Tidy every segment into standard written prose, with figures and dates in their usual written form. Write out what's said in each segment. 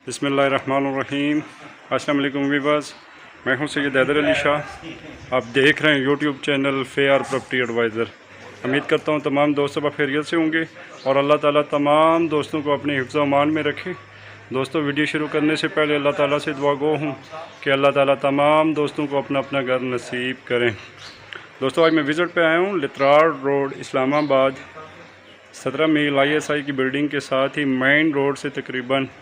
बिस्मिल्लाहिर्रहमानिर्रहीम। अस्सलाम वालेकुम वीवर्स, मैं हूं सैयद हैदर अली शाह। आप देख रहे हैं YouTube channel Fair Property Advisor. उम्मीद करता हूं तमाम दोस्त अब खैरियत से होंगे और अल्लाह ताला तमाम दोस्तों को अपने हिफ्ज़ अमान में रखे। दोस्तों, वीडियो शुरू करने से पहले अल्लाह ताला से दुआ गो हूँ कि अल्लाह ताला तमाम दोस्तों को अपना अपना घर नसीब करें। दोस्तों, आज मैं विज़िट पे आया हूँ लित्राड़ रोड, इस्लामाबाद। 17 मील ISI की बिल्डिंग के साथ ही मेन रोड से तकरीबन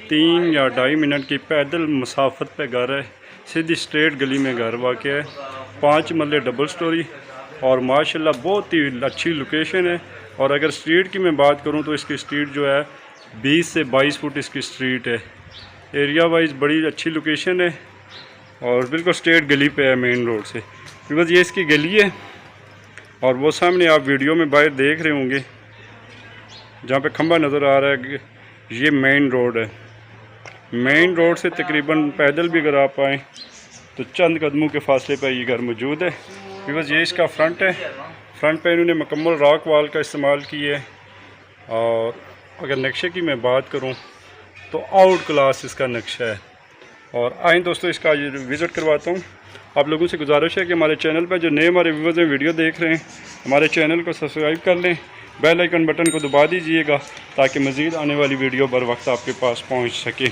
3 या 2.5 मिनट की पैदल मुसाफत पे घर है। सीधी स्ट्रेट गली में घर वाक़ है। 5 मरले डबल स्टोरी और माशाल्लाह बहुत ही अच्छी लोकेशन है। और अगर स्ट्रीट की मैं बात करूं तो इसकी स्ट्रीट जो है 20 से 22 फुट इसकी स्ट्रीट है। एरिया वाइज बड़ी अच्छी लोकेशन है और बिल्कुल स्ट्रेट गली पे है मेन रोड से। बस ये इसकी गली है और वो सामने आप वीडियो में बाहर देख रहे होंगे जहाँ पे खंबा नज़र आ रहा है, ये मेन रोड है। मेन रोड से तकरीबन पैदल भी अगर आप आएँ तो चंद कदमों के फासले पर ये घर मौजूद है। बस ये इसका फ्रंट है। फ्रंट पे इन्होंने मुकम्मल रॉक वाल का इस्तेमाल किया है। और अगर नक्शे की मैं बात करूं तो आउट क्लास इसका नक्शा है। और आए दोस्तों, इसका विज़िट करवाता हूं। आप लोगों से गुजारिश है कि हमारे चैनल पर जो नए हमारे व्यूअर्स हैं वीडियो देख रहे हैं, हमारे चैनल को सब्सक्राइब कर लें, बेल आइकन बटन को दबा दीजिएगा ताकि मज़ीद आने वाली वीडियो बर वक्त आपके पास पहुंच सके।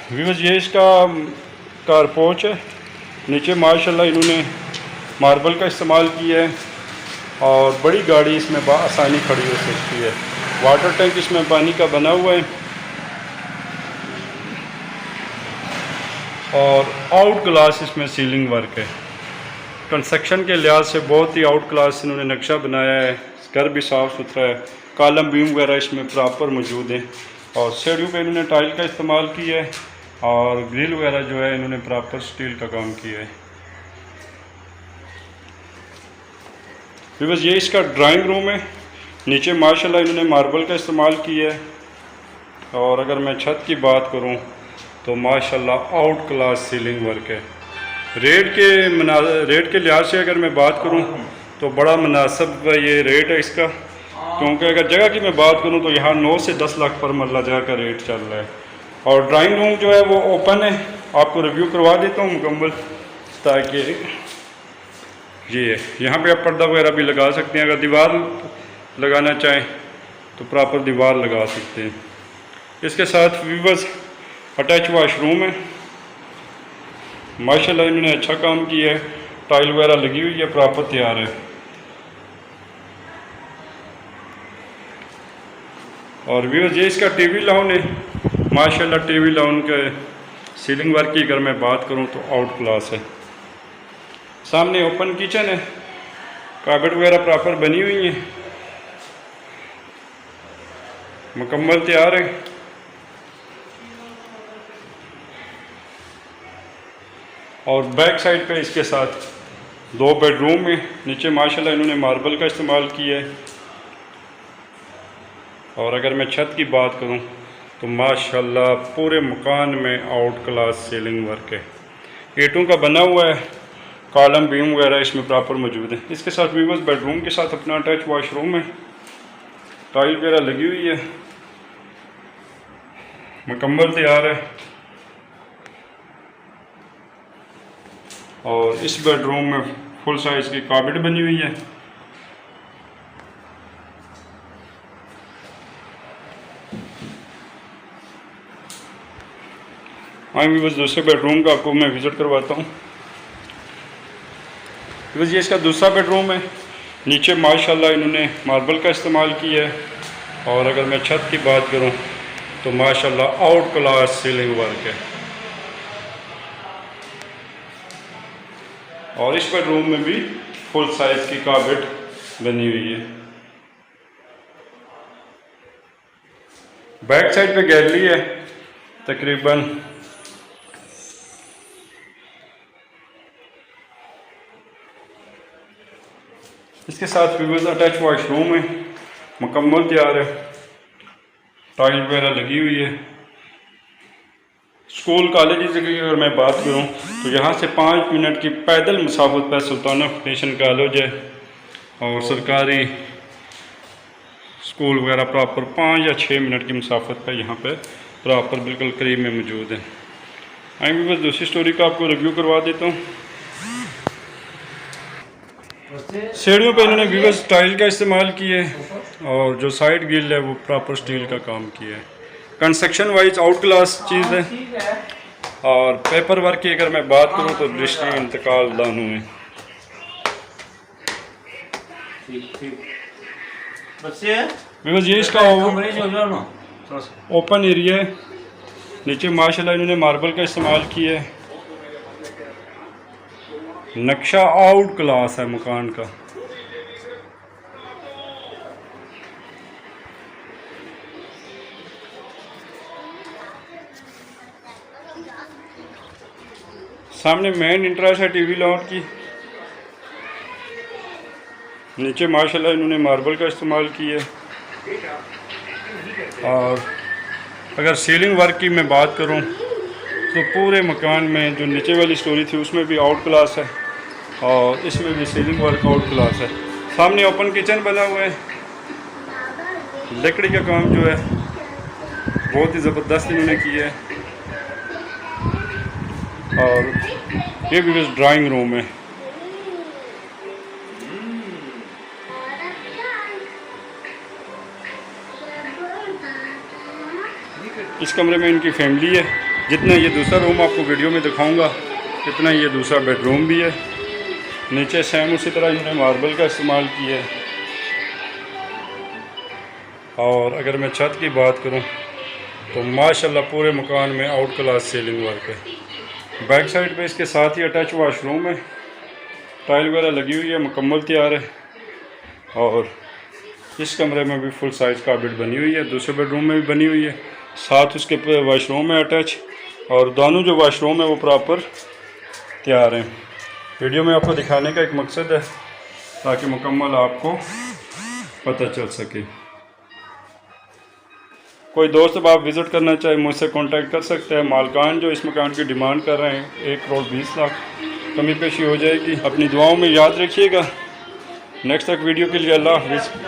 व्यूअर्स, ये इसका कारपोच है। नीचे माशाल्लाह इन्होंने मार्बल का इस्तेमाल किया है और बड़ी गाड़ी इसमें आसानी खड़ी हो सकती है। वाटर टैंक इसमें पानी का बना हुआ है और आउट क्लास इसमें सीलिंग वर्क है। कंस्ट्रक्शन के लिहाज से बहुत ही आउट क्लास इन्होंने नक्शा बनाया है। घर भी साफ़ सुथरा है। कॉलम बीम वगैरह इसमें प्रॉपर मौजूद हैं और सीढ़ियों पे इन्होंने टाइल का इस्तेमाल किया है और ग्रिल वगैरह जो है इन्होंने प्रॉपर स्टील का काम किया है। बस ये इसका ड्राइंग रूम है। नीचे माशाल्लाह इन्होंने मार्बल का इस्तेमाल किया है और अगर मैं छत की बात करूं तो माशाल्लाह आउट क्लास सीलिंग वर्क है। रेट के लिहाज से अगर मैं बात करूं तो बड़ा मुनासिब ये रेट है इसका, क्योंकि अगर जगह की मैं बात करूं तो यहाँ 9 से 10 लाख पर मरला जगह का रेट चल रहा है। और ड्राइंग रूम जो है वो ओपन है। आपको रिव्यू करवा देता हूँ मुकम्मल, ताकि ये यहाँ पे आप पर्दा वगैरह भी लगा सकते हैं। अगर दीवार लगाना चाहें तो प्रॉपर दीवार लगा सकते हैं। इसके साथ व्यूअर्स अटैच वाशरूम है। माशाल्लाह इन्होंने अच्छा काम किया है। टाइल वगैरह लगी हुई है, प्रॉपर तैयार है। और व्यूअर्स, ये इसका टीवी लाउन है। माशाल्लाह टीवी लाउन के सीलिंग वर्क की अगर मैं बात करूं तो आउट क्लास है। सामने ओपन किचन है। कार्पेट वगैरह प्रॉपर बनी हुई है, मुकम्मल तैयार है। और बैक साइड पे इसके साथ 2 बेडरूम है। नीचे माशाल्लाह इन्होंने मार्बल का इस्तेमाल किया है। और अगर मैं छत की बात करूं तो माशाल्लाह पूरे मकान में आउट क्लास सीलिंग वर्क है। ईंटों का बना हुआ है। कॉलम बीम वगैरह इसमें प्रॉपर मौजूद है। इसके साथ व्यूअर्स बेडरूम के साथ अपना अटैच वॉशरूम है। टाइल वगैरह लगी हुई है, मुकम्मल तैयार है। और इस बेडरूम में फुल साइज़ की कार्पेट बनी हुई है। हाँ बस दूसरे बेडरूम का आपको मैं विज़िट करवाता हूँ। बस ये इसका दूसरा बेडरूम है। नीचे माशाल्लाह इन्होंने मार्बल का इस्तेमाल किया है। और अगर मैं छत की बात करूँ तो माशाल्लाह आउट क्लास सीलिंग वर्क है। और इस बेडरूम में भी फुल साइज़ की कार्पेट बनी हुई है। बैक साइड पे गैलरी है। तकरीबन इसके साथ व्यूअर्स अटैच वॉशरूम है, मुकम्मल तैयार है। टाइल वगैरह लगी हुई है। स्कूल कॉलेज की अगर मैं बात करूं तो यहाँ से 5 मिनट की पैदल मुसाफत पर सुल्ताना नेशनल कॉलेज है और सरकारी स्कूल वगैरह प्रॉपर 5 या 6 मिनट की मुसाफत पर यहाँ पे प्रॉपर बिल्कुल करीब में मौजूद है। आएंगे बस दूसरी स्टोरी का आपको रिव्यू करवा देता हूँ। सीढ़ियों पे इन्होंने व्यूवर्स टाइल का इस्तेमाल किया है और जो साइड ग्रिल है वो प्रॉपर स्टील का काम किया है। कंस्ट्रक्शन वाइज आउट क्लास चीज़ है। और पेपर वर्क की अगर मैं बात करूँ तो दृष्टि इंतकाल दानों में व्यूवर्स ये इसका ओपन एरिया है। नीचे माशाल्लाह इन्होंने मार्बल का इस्तेमाल किया है। नक्शा आउट क्लास है मकान का। सामने मेन इंट्रेंस है टीवी लॉट की। नीचे माशाल्लाह इन्होंने मार्बल का इस्तेमाल किया है। और अगर सीलिंग वर्क की मैं बात करूं तो पूरे मकान में जो नीचे वाली स्टोरी थी उसमें भी आउट क्लास है और इसमें भी सीलिंग वर्क आउट क्लास है। सामने ओपन किचन बना हुआ है। लकड़ी का काम जो है बहुत ही ज़बरदस्त इन्होंने किया है। और ये भी बस ड्राइंग रूम है। इस कमरे में इनकी फैमिली है। जितना ये दूसरा रूम आपको वीडियो में दिखाऊंगा इतना ये दूसरा बेडरूम भी है। नीचे सेम उसी तरह इन्होंने मार्बल का इस्तेमाल किया है। और अगर मैं छत की बात करूं तो माशाल्लाह पूरे मकान में आउट क्लास सीलिंग वर्क है। बैक साइड पे इसके साथ ही अटैच वाशरूम है। टाइल वगैरह लगी हुई है, मुकम्मल तैयार है। और इस कमरे में भी फुल साइज़ काबिट बनी हुई है। दूसरे बेडरूम में भी बनी हुई है, साथ उसके वाशरूम है अटैच। और दोनों जो वाशरूम है वो प्रॉपर तैयार हैं। वीडियो में आपको दिखाने का एक मकसद है ताकि मुकम्मल आपको पता चल सके। कोई दोस्त अब आप विज़िट करना चाहे मुझसे कांटेक्ट कर सकते हैं। मालकान जो इस मकान की डिमांड कर रहे हैं 1,20,00,000, कमी पेशी हो जाएगी। अपनी दुआओं में याद रखिएगा। नेक्स्ट तक वीडियो के लिए अल्लाह हाफ़िज़।